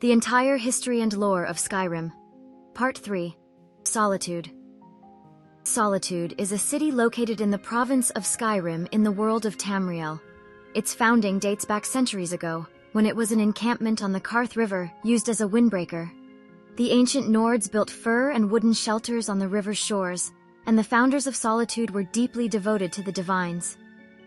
The entire history and lore of Skyrim. Part 3. Solitude. Solitude is a city located in the province of Skyrim in the world of Tamriel. Its founding dates back centuries ago, when it was an encampment on the Karth River used as a windbreaker. The ancient Nords built fir and wooden shelters on the river's shores, and the founders of Solitude were deeply devoted to the divines.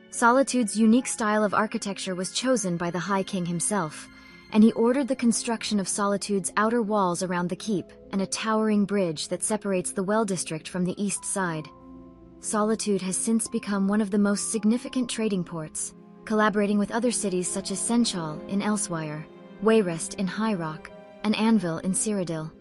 Solitude's unique style of architecture was chosen by the High King himself, and he ordered the construction of Solitude's outer walls around the keep and a towering bridge that separates the Well District from the east side. Solitude has since become one of the most significant trading ports, collaborating with other cities such as Senchal in Elswire, Wayrest in High Rock, and Anvil in Cyrodiil.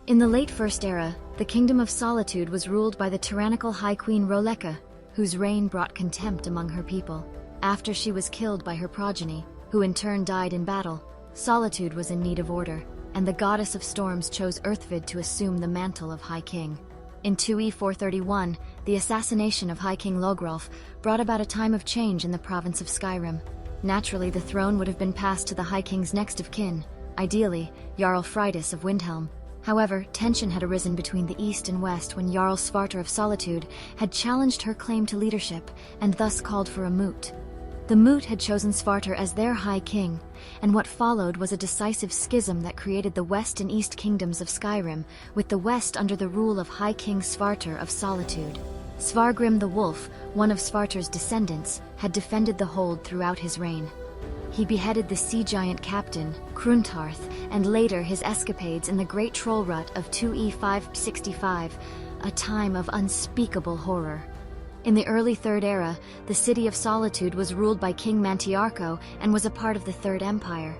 In the late First Era, the Kingdom of Solitude was ruled by the tyrannical High Queen Roleka, whose reign brought contempt among her people. After she was killed by her progeny, who in turn died in battle, Solitude was in need of order, and the goddess of storms chose Earthvid to assume the mantle of High King. In 2E 431, the assassination of High King Logrolf brought about a time of change in the province of Skyrim. Naturally, the throne would have been passed to the High King's next of kin, ideally, Jarl Freydis of Windhelm. However, tension had arisen between the east and west when Jarl Svartar of Solitude had challenged her claim to leadership and thus called for a moot. The Moot had chosen Svartar as their High King, and what followed was a decisive schism that created the West and East Kingdoms of Skyrim, with the West under the rule of High King Svartar of Solitude. Svargrim the Wolf, one of Svartar's descendants, had defended the hold throughout his reign. He beheaded the sea giant captain, Kruntarth, and later his escapades in the Great Troll Rut of 2E 565, a time of unspeakable horror. In the early Third Era, the city of Solitude was ruled by King Mantiarco and was a part of the Third Empire.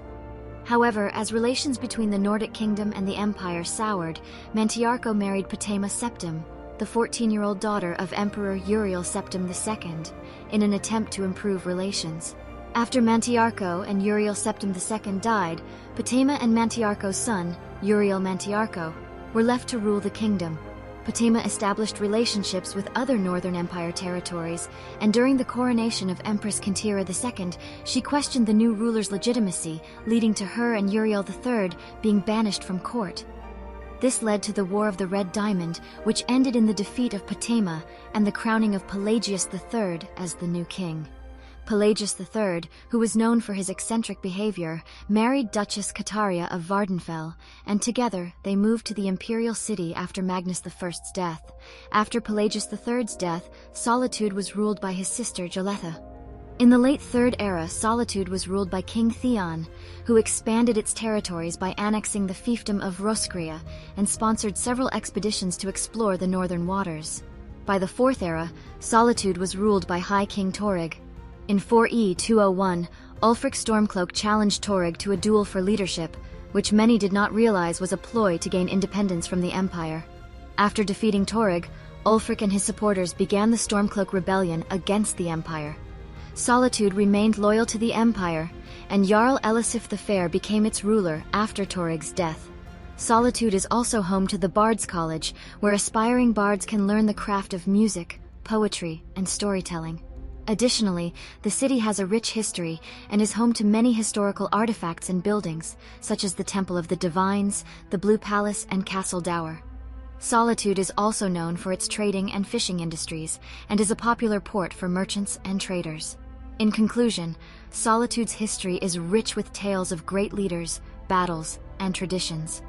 However, as relations between the Nordic kingdom and the Empire soured, Mantiarco married Potema Septim, the 14-year-old daughter of Emperor Uriel Septim II, in an attempt to improve relations. After Mantiarco and Uriel Septim II died, Potema and Mantiarco's son, Uriel Mantiarco, were left to rule the kingdom. Potema established relationships with other Northern Empire territories, and during the coronation of Empress Kintira II, she questioned the new ruler's legitimacy, leading to her and Uriel III being banished from court. This led to the War of the Red Diamond, which ended in the defeat of Potema and the crowning of Pelagius III as the new king. Pelagius III, who was known for his eccentric behavior, married Duchess Kataria of Vardenfell, and together they moved to the imperial city after Magnus I's death. After Pelagius III's death, Solitude was ruled by his sister Jaletha. In the late Third Era, Solitude was ruled by King Theon, who expanded its territories by annexing the fiefdom of Roskria and sponsored several expeditions to explore the northern waters. By the Fourth Era, Solitude was ruled by High King Torrig. In 4E 201, Ulfric Stormcloak challenged Torrig to a duel for leadership, which many did not realize was a ploy to gain independence from the Empire. After defeating Torrig, Ulfric and his supporters began the Stormcloak Rebellion against the Empire. Solitude remained loyal to the Empire, and Jarl Elisif the Fair became its ruler after Torrig's death. Solitude is also home to the Bards College, where aspiring bards can learn the craft of music, poetry, and storytelling. Additionally, the city has a rich history and is home to many historical artifacts and buildings, such as the Temple of the Divines, the Blue Palace, and Castle Dower. Solitude is also known for its trading and fishing industries, and is a popular port for merchants and traders. In conclusion, Solitude's history is rich with tales of great leaders, battles, and traditions.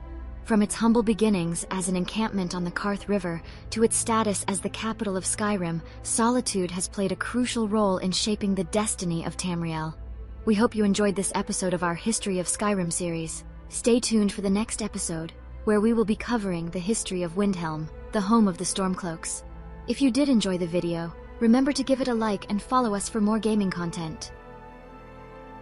From its humble beginnings as an encampment on the Karth River to its status as the capital of Skyrim, Solitude has played a crucial role in shaping the destiny of Tamriel. We hope you enjoyed this episode of our History of Skyrim series. Stay tuned for the next episode, where we will be covering the history of Windhelm, the home of the Stormcloaks. If you did enjoy the video, remember to give it a like and follow us for more gaming content.